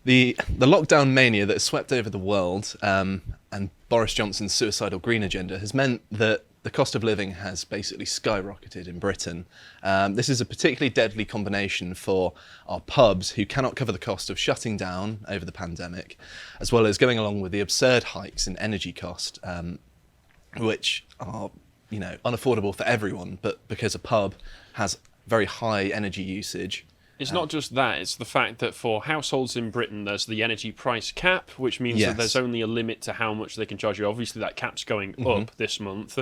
The lockdown mania that has swept over the world, and Boris Johnson's suicidal green agenda has meant that the cost of living has basically skyrocketed in Britain. This is a particularly deadly combination for our pubs, who cannot cover the cost of shutting down over the pandemic, as well as going along with the absurd hikes in energy cost, which are, unaffordable for everyone. But because a pub has very high energy usage. It's not just that, it's the fact that for households in Britain, there's the energy price cap, which means that there's only a limit to how much they can charge you. Obviously, that cap's going up this month,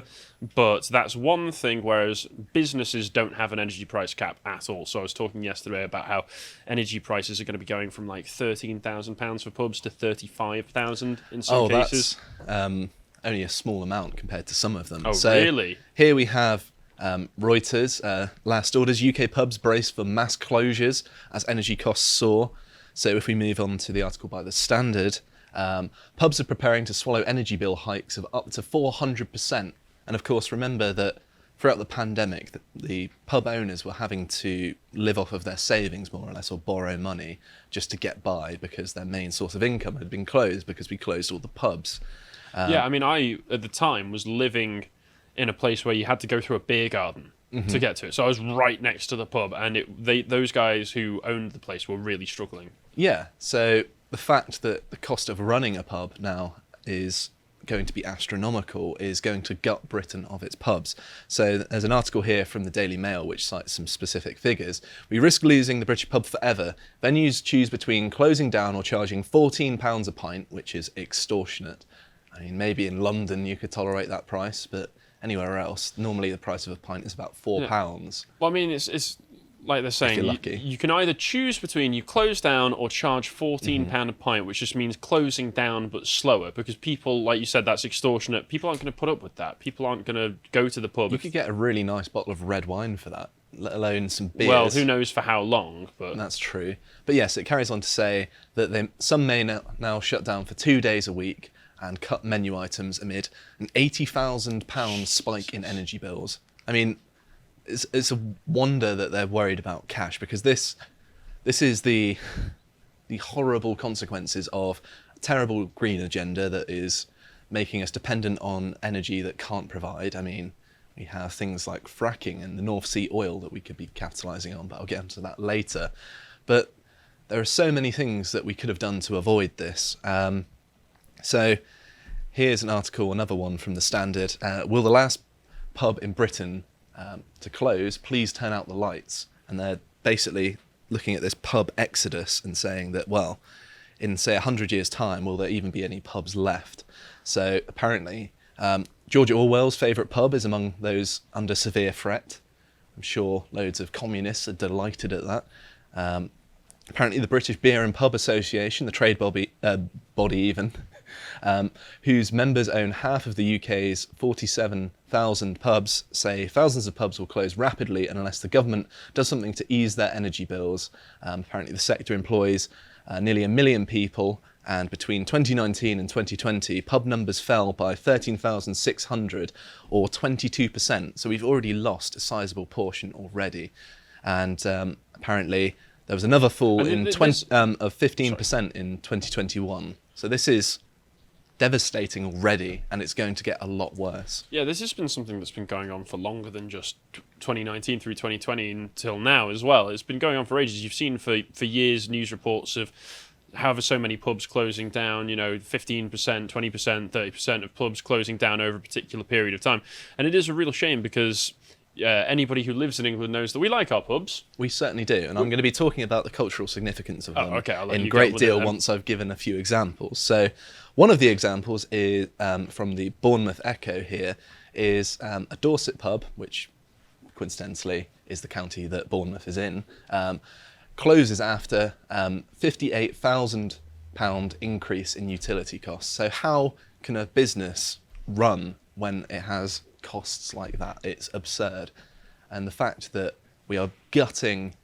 but that's one thing, whereas businesses don't have an energy price cap at all. So I was talking yesterday about how energy prices are going to be going from like £13,000 for pubs to $35,000 in some cases. That's only a small amount compared to some of them. Oh, so really? Here we have Reuters, last orders, UK pubs brace for mass closures as energy costs soar. So if we move on to the article by The Standard, pubs are preparing to swallow energy bill hikes of up to 400%. And of course, remember that throughout the pandemic, the pub owners were having to live off of their savings, more or less, or borrow money just to get by, because their main source of income had been closed because we closed all the pubs. I, at the time, was living in a place where you had to go through a beer garden to get to it. So I was right next to the pub, and those guys who owned the place were really struggling. Yeah, so the fact that the cost of running a pub now is going to be astronomical is going to gut Britain of its pubs. So there's an article here from the Daily Mail which cites some specific figures. We risk losing the British pub forever. Venues choose between closing down or charging £14 a pint, which is extortionate. I mean, maybe in London you could tolerate that price, but anywhere else, normally the price of a pint is about £4. Yeah. Well, I mean, it's like they're saying, you can either choose between you close down or charge £14 a pint, which just means closing down but slower, because people, like you said, that's extortionate. People aren't going to put up with that. People aren't going to go to the pub. You could get a really nice bottle of red wine for that, let alone some beers. Well, who knows for how long, but... That's true. But yes, it carries on to say that some may now shut down for 2 days a week and cut menu items amid an £80,000 spike in energy bills. I mean, it's a wonder that they're worried about cash, because this is the horrible consequences of a terrible green agenda that is making us dependent on energy that can't provide. I mean, we have things like fracking and the North Sea oil that we could be capitalising on, but I'll get into that later. But there are so many things that we could have done to avoid this. So here's an article, another one from The Standard. Will the last pub in Britain to close please turn out the lights? And they're basically looking at this pub exodus and saying that, well, in, say, 100 years' time, will there even be any pubs left? So apparently, George Orwell's favourite pub is among those under severe threat. I'm sure loads of communists are delighted at that. Apparently the British Beer and Pub Association, the trade body even, whose members own half of the UK's 47,000 pubs, say thousands of pubs will close rapidly unless the government does something to ease their energy bills. Apparently the sector employs nearly 1 million people, and between 2019 and 2020, pub numbers fell by 13,600, or 22%. So we've already lost a sizable portion already. And apparently there was another fall of 15% in 2021. So this is devastating already, and it's going to get a lot worse. Yeah, this has been something that's been going on for longer than just 2019 through 2020 until now as well. It's been going on for ages. You've seen for years news reports of however so many pubs closing down, 15%, 20%, 30% of pubs closing down over a particular period of time. And it is a real shame, because anybody who lives in England knows that we like our pubs. We certainly do, and I'm going to be talking about the cultural significance of them I'll let in you great deal once I've given a few examples. So one of the examples is from the Bournemouth Echo here, is a Dorset pub, which coincidentally is the county that Bournemouth is in, closes after £58,000 increase in utility costs. So how can a business run when it has costs like that? It's absurd. And the fact that we are gutting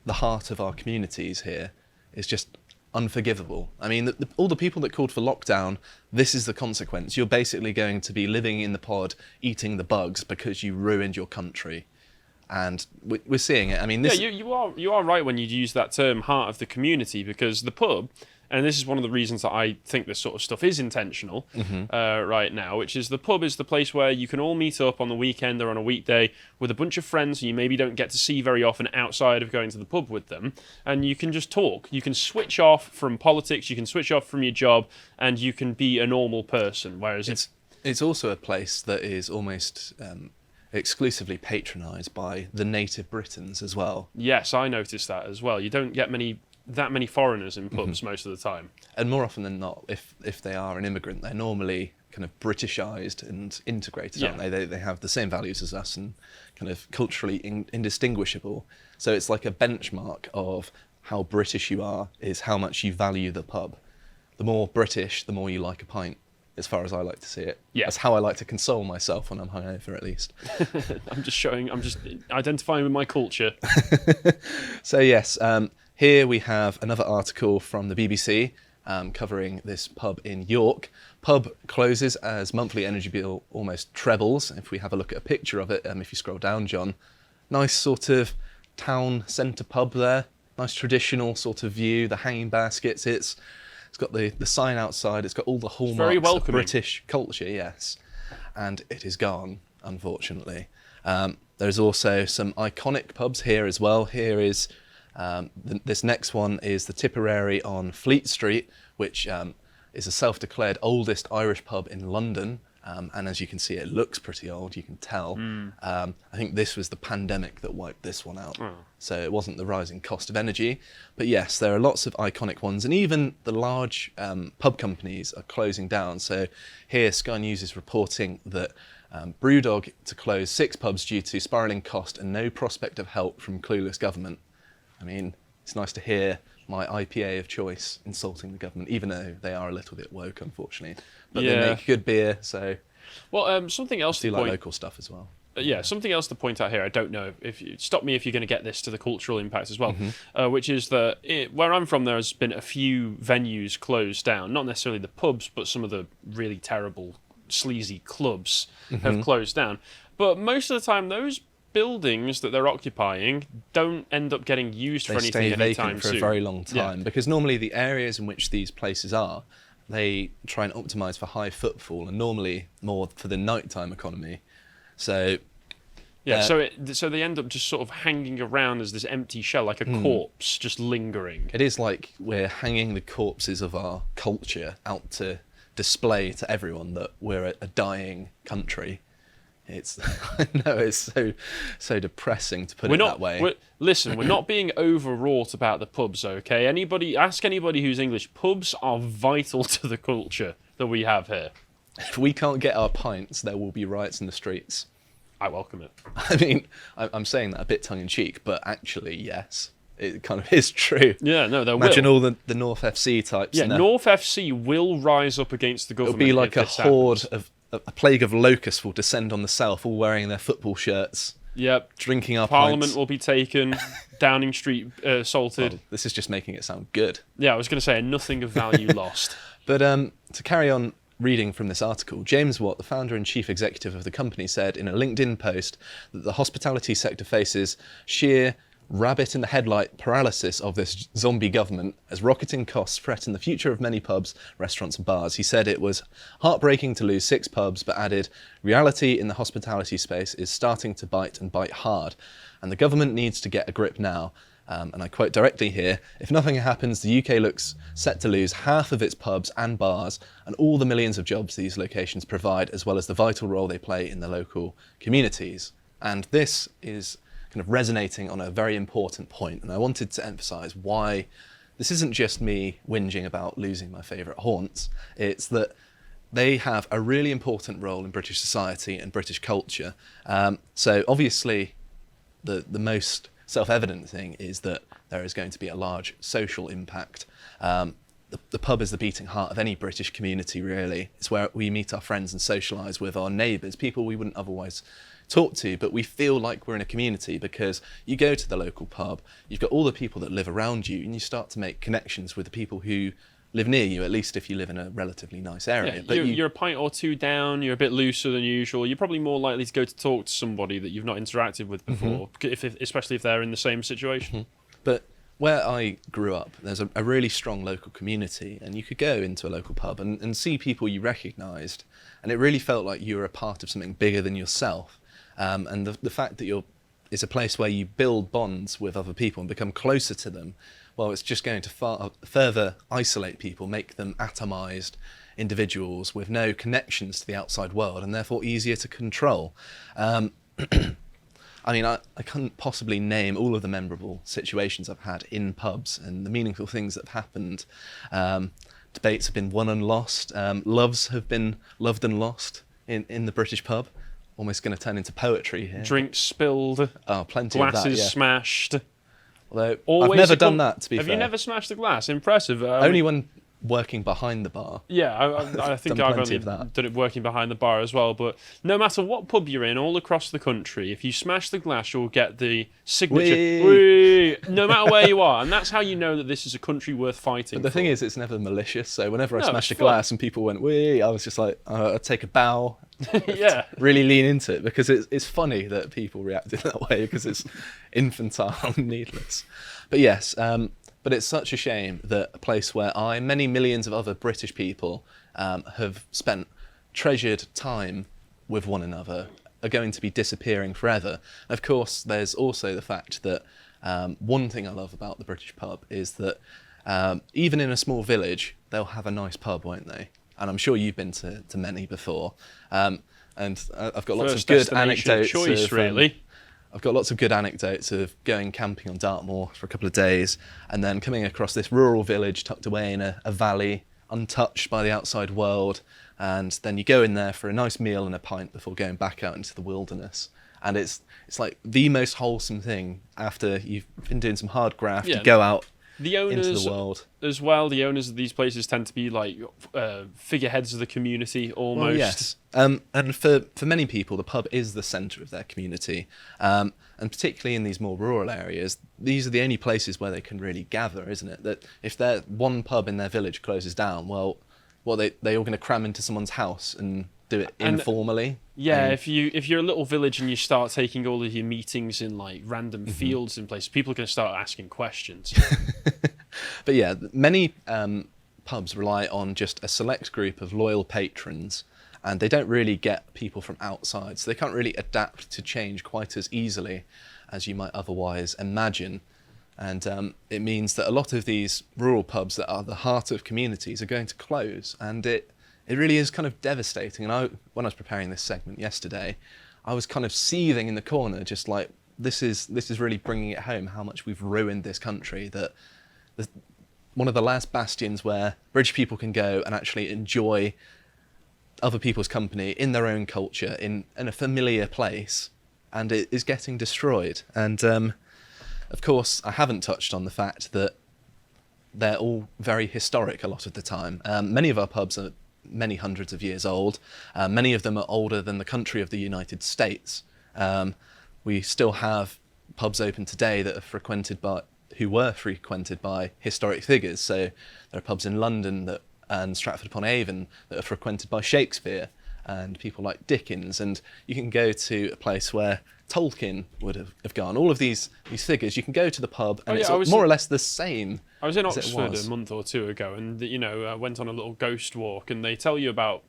the heart of our communities here is just unforgivable. I mean, all the people that called for lockdown, this is the consequence. You're basically going to be living in the pod, eating the bugs because you ruined your country. And we're seeing it. I mean, you are right when you use that term, heart of the community, because the pub, and this is one of the reasons that I think this sort of stuff is intentional right now, which is the pub is the place where you can all meet up on the weekend or on a weekday with a bunch of friends who you maybe don't get to see very often outside of going to the pub with them, and you can just talk. You can switch off from politics, you can switch off from your job, and you can be a normal person. Whereas it's also a place that is almost exclusively patronised by the native Britons as well. Yes, I noticed that as well. You don't get that many foreigners in pubs most of the time. And more often than not, if they are an immigrant, they're normally kind of Britishized and integrated, aren't they? They have the same values as us and kind of culturally indistinguishable. So it's like a benchmark of how British you are is how much you value the pub. The more British, the more you like a pint, as far as I like to see it. Yeah. That's how I like to console myself when I'm hungover, at least. I'm just identifying with my culture. So yes, here we have another article from the BBC covering this pub in York. Pub closes as monthly energy bill almost trebles. If we have a look at a picture of it, if you scroll down, John, nice sort of town centre pub there. Nice traditional sort of view, the hanging baskets. It's got the sign outside. It's got all the hallmarks of British culture, yes. And it is gone, unfortunately. There's also some iconic pubs here as well. Here is this next one is the Tipperary on Fleet Street, which is a self-declared oldest Irish pub in London. And as you can see, it looks pretty old, you can tell. I think this was the pandemic that wiped this one out. So it wasn't the rising cost of energy. But yes, there are lots of iconic ones. And even the large pub companies are closing down. So here, Sky News is reporting that Brewdog to close 6 pubs due to spiralling cost and no prospect of help from clueless government. I mean, it's nice to hear my IPA of choice insulting the government, even though they are a little bit woke, unfortunately. But they make good beer, so... Well, something else to like local stuff as well. Something else to point out here. I don't know if you stop me if you're going to get this to the cultural impact as well, which is that where I'm from, there has been a few venues closed down. Not necessarily the pubs, but some of the really terrible, sleazy clubs have closed down. But most of the time, those buildings that they're occupying don't end up getting used for anything anytime soon. They stay vacant for a very long time because normally the areas in which these places are, they try and optimise for high footfall and normally more for the nighttime economy. So so they end up just sort of hanging around as this empty shell, like a corpse, just lingering. It is like we're hanging the corpses of our culture out to display to everyone that we're a dying country. I know it's so depressing to put it that way. Listen, we're not being overwrought about the pubs, okay? Ask anybody who's English. Pubs are vital to the culture that we have here. If we can't get our pints, there will be riots in the streets. I welcome it. I mean, I'm saying that a bit tongue-in-cheek, but actually, yes, it kind of is true. Yeah, no, Imagine all the North FC types. Yeah, North FC will rise up against the government. It'll be like a horde of... A plague of locusts will descend on the south, all wearing their football shirts. Yep. Drinking our Parliament pints. will be taken. Downing Street salted. Well, this is just making it sound good. Yeah, I was going to say nothing of value lost. But to carry on reading from this article, James Watt, the founder and chief executive of the company, said in a LinkedIn post that the hospitality sector faces sheer rabbit in the headlight paralysis of this zombie government as rocketing costs threaten the future of many pubs, restaurants and bars. He said it was heartbreaking to lose 6 pubs, but added, reality in the hospitality space is starting to bite and bite hard, and the government needs to get a grip now. And I quote directly here, if nothing happens, the UK looks set to lose half of its pubs and bars and all the millions of jobs these locations provide, as well as the vital role they play in the local communities. And this is kind of resonating on a very important point, and I wanted to emphasise why this isn't just me whinging about losing my favourite haunts. It's that they have a really important role in British society and British culture. So obviously the most self-evident thing is that there is going to be a large social impact. The pub is the beating heart of any British community, really. It's where we meet our friends and socialise with our neighbours, people we wouldn't otherwise talk to, but we feel like we're in a community because you go to the local pub, you've got all the people that live around you, and you start to make connections with the people who live near you, at least if you live in a relatively nice area. Yeah, But you're a pint or two down, you're a bit looser than usual, you're probably more likely to go to talk to somebody that you've not interacted with before, especially if they're in the same situation. But where I grew up, there's a really strong local community, and you could go into a local pub and see people you recognised, and it really felt like you were a part of something bigger than yourself. And the fact that it's a place where you build bonds with other people and become closer to them, well, it's just going to further isolate people, make them atomised individuals with no connections to the outside world, and therefore easier to control. I mean, I couldn't possibly name all of the memorable situations I've had in pubs and the meaningful things that have happened. Debates have been won and lost. Loves have been loved and lost in the British pub. Almost going to turn into poetry here. Drinks spilled. Oh, plenty of that, Glasses yeah. smashed. Although I've never done that, to be fair. Have you never smashed a glass? Impressive. Only when working behind the bar. Yeah, I think I've only done it working behind the bar as well. But no matter what pub you're in, all across the country, if you smash the glass, you'll get the signature. Whee! No matter where you are. And that's how you know that this is a country worth fighting But the for. thing is, it's never malicious. So whenever I smashed a glass and people went, wee, I was just like, I'd take a bow. Yeah. Really lean into it, because it's funny that people reacted that way, because it's infantile and needless. But yes, but it's such a shame that a place where many millions of other British people have spent treasured time with one another are going to be disappearing forever. Of course, there's also the fact that one thing I love about the British pub is that even in a small village, they'll have a nice pub, won't they? And I'm sure you've been to many before. And I've got lots of good anecdotes. I've got lots of good anecdotes of going camping on Dartmoor for a couple of days and then coming across this rural village tucked away in a valley, untouched by the outside world. And then you go in there for a nice meal and a pint before going back out into the wilderness. And it's like the most wholesome thing after you've been doing some hard graft. You go out into the world. As well, the owners of these places tend to be like figureheads of the community almost. Well, yes. And for many people, the pub is the centre of their community. And particularly in these more rural areas, these are the only places where they can really gather, isn't it? That if their one pub in their village closes down, well, they all going to cram into someone's house and do it informally. Yeah, if you're a little village and you start taking all of your meetings in like random fields and places, people are going to start asking questions. But yeah, many pubs rely on just a select group of loyal patrons, and they don't really get people from outside, so they can't really adapt to change quite as easily as you might otherwise imagine. And it means that a lot of these rural pubs that are the heart of communities are going to close, and it really is kind of devastating. And when I was preparing this segment yesterday, I was kind of seething in the corner, just like, this is really bringing it home how much we've ruined this country, that one of the last bastions where British people can go and actually enjoy other people's company in their own culture, in a familiar place, and it is getting destroyed. And of course, I haven't touched on the fact that they're all very historic a lot of the time. Many of our pubs are many hundreds of years old. Many of them are older than the country of the United States. We still have pubs open today that were frequented by historic figures. So there are pubs in London and Stratford-upon-Avon that are frequented by Shakespeare and people like Dickens. And you can go to a place where Tolkien would have gone. All of these figures, you can go to the pub and it's more or less the same. I was in Oxford a month or two ago, and went on a little ghost walk, and they tell you about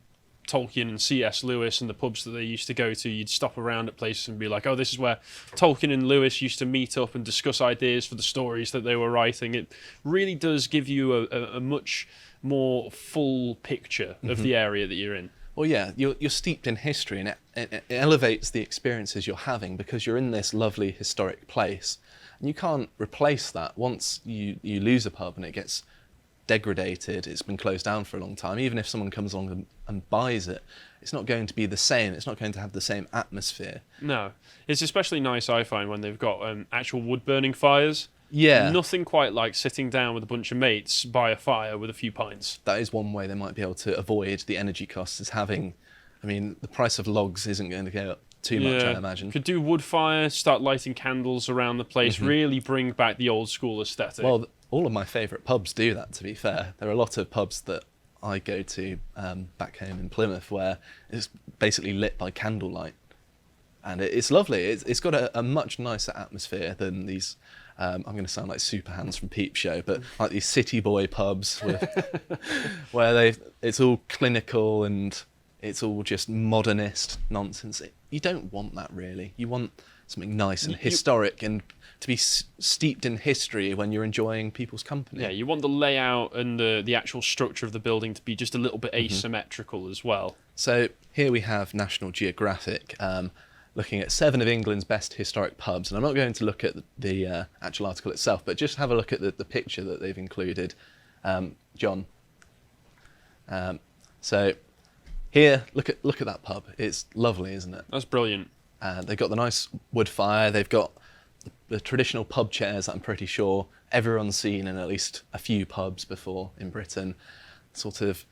Tolkien and C.S. Lewis and the pubs that they used to go to. You'd stop around at places and be like, oh, this is where Tolkien and Lewis used to meet up and discuss ideas for the stories that they were writing. It really does give you a much more full picture of the area that you're in. Well, yeah, you're steeped in history, and it elevates the experiences you're having because you're in this lovely historic place. And you can't replace that. Once you lose a pub and it gets degraded, it's been closed down for a long time, even if someone comes along and buys it, it's not going to be the same. It's not going to have the same atmosphere. No. It's especially nice, I find, when they've got actual wood-burning fires. Yeah. Nothing quite like sitting down with a bunch of mates by a fire with a few pints. That is one way they might be able to avoid the energy costs, is having... I mean, the price of logs isn't going to go up too much, I imagine. Could do wood fire, start lighting candles around the place, really bring back the old school aesthetic. Well, all of my favourite pubs do that, to be fair. There are a lot of pubs that I go to back home in Plymouth where it's basically lit by candlelight. And it's lovely. It's got a much nicer atmosphere than these, I'm going to sound like Super Hands from Peep Show, but like these city boy pubs where it's all clinical and it's all just modernist nonsense. You don't want that, really. You want something nice and historic and to be steeped in history when you're enjoying people's company. Yeah, you want the layout and the actual structure of the building to be just a little bit asymmetrical as well. So here we have National Geographic looking at 7 of England's best historic pubs. And I'm not going to look at the actual article itself, but just have a look at the picture that they've included. John. So here, look at that pub. It's lovely, isn't it? That's brilliant. They've got the nice wood fire. They've got the traditional pub chairs that I'm pretty sure everyone's seen in at least a few pubs before in Britain. Sort of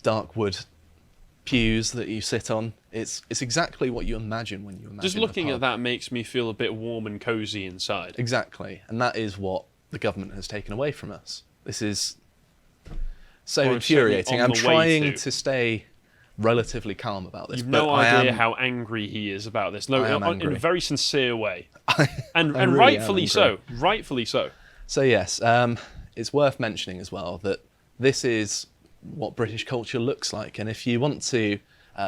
dark wood pews that you sit on. It's exactly what you imagine when you imagine Just looking a pub. at that makes me feel a bit warm and cosy inside. Exactly. And that is what the government has taken away from us. This is so Or infuriating. on I'm the way trying to. to stay relatively calm about this. You've but no I idea am, how angry he is about this. No, I am in angry. a very sincere way. And I really rightfully am so. angry. Rightfully so. So yes, it's worth mentioning as well that this is what British culture looks like. And if you want to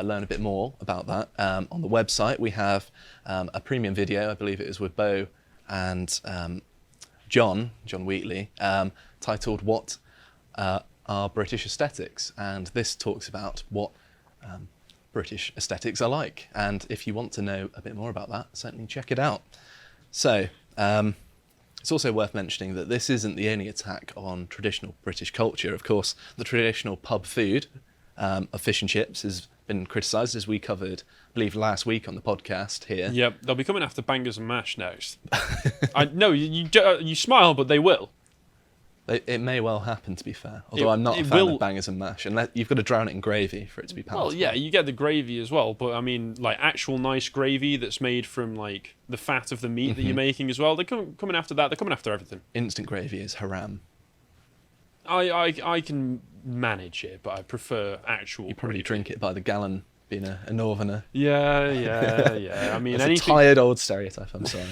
learn a bit more about that, on the website we have a premium video, I believe it is with Beau and John Wheatley, titled What Are British Aesthetics? And this talks about what British aesthetics are like. And if you want to know a bit more about that, certainly check it out. So, it's also worth mentioning that this isn't the only attack on traditional British culture. Of course, the traditional pub food of fish and chips has been criticised, as we covered, I believe, last week on the podcast here. Yep, they'll be coming after bangers and mash next. No, you smile, but they will. It may well happen, to be fair. Although I'm not a fan of bangers and mash, and you've got to drown it in gravy for it to be palatable. Well, yeah, you get the gravy as well, but I mean, like actual nice gravy that's made from like the fat of the meat that you're making as well. They're coming after that. They're coming after everything. Instant gravy is haram. I can manage it, but I prefer actual. You probably gravy. drink it by the gallon, being a northerner. Yeah. I mean, It's anything. a tired old stereotype. I'm sorry.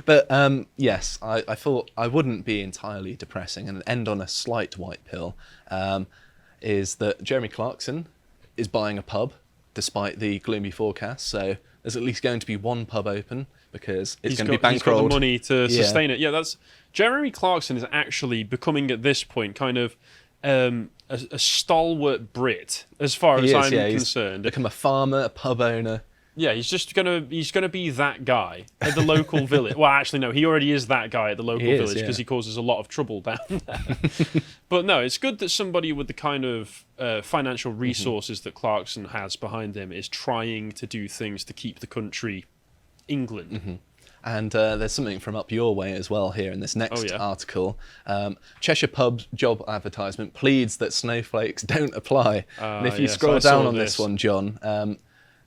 But yes, I thought I wouldn't be entirely depressing and end on a slight white pill. Is that Jeremy Clarkson is buying a pub despite the gloomy forecast? So there's at least going to be one pub open because it's going to be bankrolled. He's got the money to sustain it. Yeah, that's Jeremy Clarkson is actually becoming at this point kind of a stalwart Brit as far as I'm concerned. He's become a farmer, a pub owner. Yeah, he's gonna be that guy at the local village. Well, actually, no, he already is that guy at the local village because he causes a lot of trouble down there. But no, it's good that somebody with the kind of financial resources that Clarkson has behind him is trying to do things to keep the country England. And there's something from up your way as well here in this next article. Cheshire Pub job advertisement pleads that snowflakes don't apply. And if you scroll down on this one, John,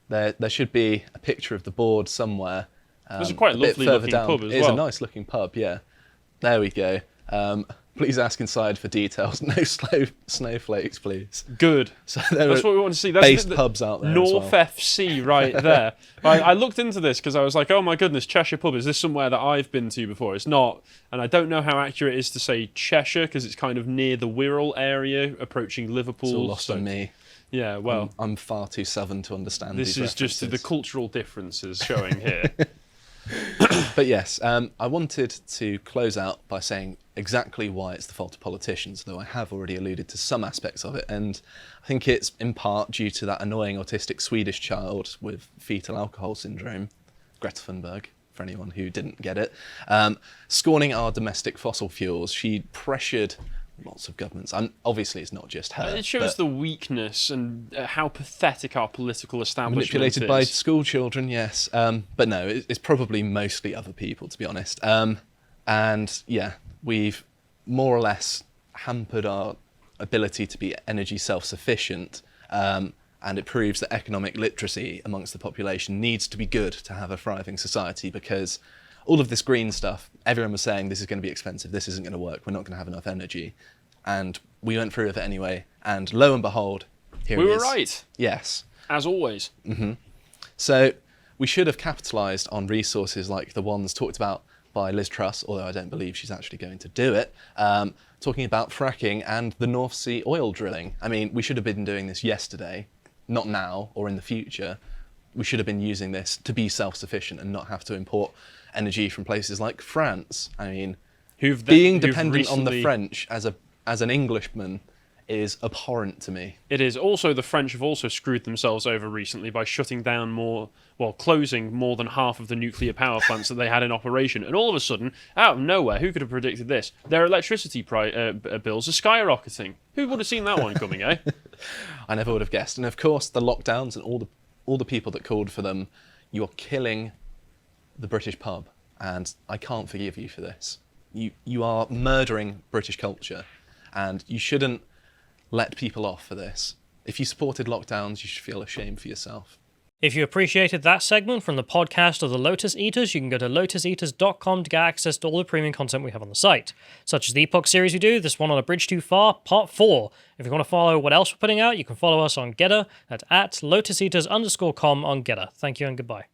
there should be a picture of the board somewhere. It's a quite lovely looking pub as well. It is a nice looking pub, yeah. There we go. Please ask inside for details. No snowflakes, please. Good. So that's what we want to see. That's based pubs out there North as well. FC right there. I looked into this because I was like, oh my goodness, Cheshire Pub, is this somewhere that I've been to before? It's not. And I don't know how accurate it is to say Cheshire because it's kind of near the Wirral area, approaching Liverpool. It's all lost on me. Yeah, well. I'm far too southern to understand this these is just references. the cultural differences showing here. But yes, I wanted to close out by saying exactly why it's the fault of politicians, though I have already alluded to some aspects of it, and I think it's in part due to that annoying autistic Swedish child with fetal alcohol syndrome, Greta Thunberg, for anyone who didn't get it, scorning our domestic fossil fuels. She pressured lots of governments, and obviously it's not just her. It shows the weakness and how pathetic our political establishment is. Manipulated by school children, yes. But no, it's probably mostly other people, to be honest. And yeah, we've more or less hampered our ability to be energy self-sufficient And it proves that economic literacy amongst the population needs to be good to have a thriving society, because all of this green stuff, everyone was saying this is going to be expensive, this isn't going to work, we're not going to have enough energy. And we went through with it anyway, and lo and behold, here it is. We were right. Yes. As always. Mm-hmm. So we should have capitalised on resources like the ones talked about by Liz Truss, although I don't believe she's actually going to do it, talking about fracking and the North Sea oil drilling. I mean, we should have been doing this yesterday, not now or in the future. We should have been using this to be self-sufficient and not have to import energy from places like France. I mean, being dependent on the French as an Englishman is abhorrent to me. It is. Also, the French have also screwed themselves over recently by closing more than half of the nuclear power plants that they had in operation. And all of a sudden, out of nowhere, who could have predicted this? Their electricity bills are skyrocketing. Who would have seen that one coming, eh? I never would have guessed. And of course, the lockdowns and all the people that called for them, you are killing the British pub. And I can't forgive you for this. You are murdering British culture, and you shouldn't let people off for this. If you supported lockdowns, you should feel ashamed for yourself. If you appreciated that segment from the podcast of the Lotus Eaters, you can go to lotuseaters.com to get access to all the premium content we have on the site, such as the Epoch series we do, this one on A Bridge Too Far, Part 4. If you want to follow what else we're putting out, you can follow us on Getter at lotuseaters_com on Getter. Thank you and goodbye.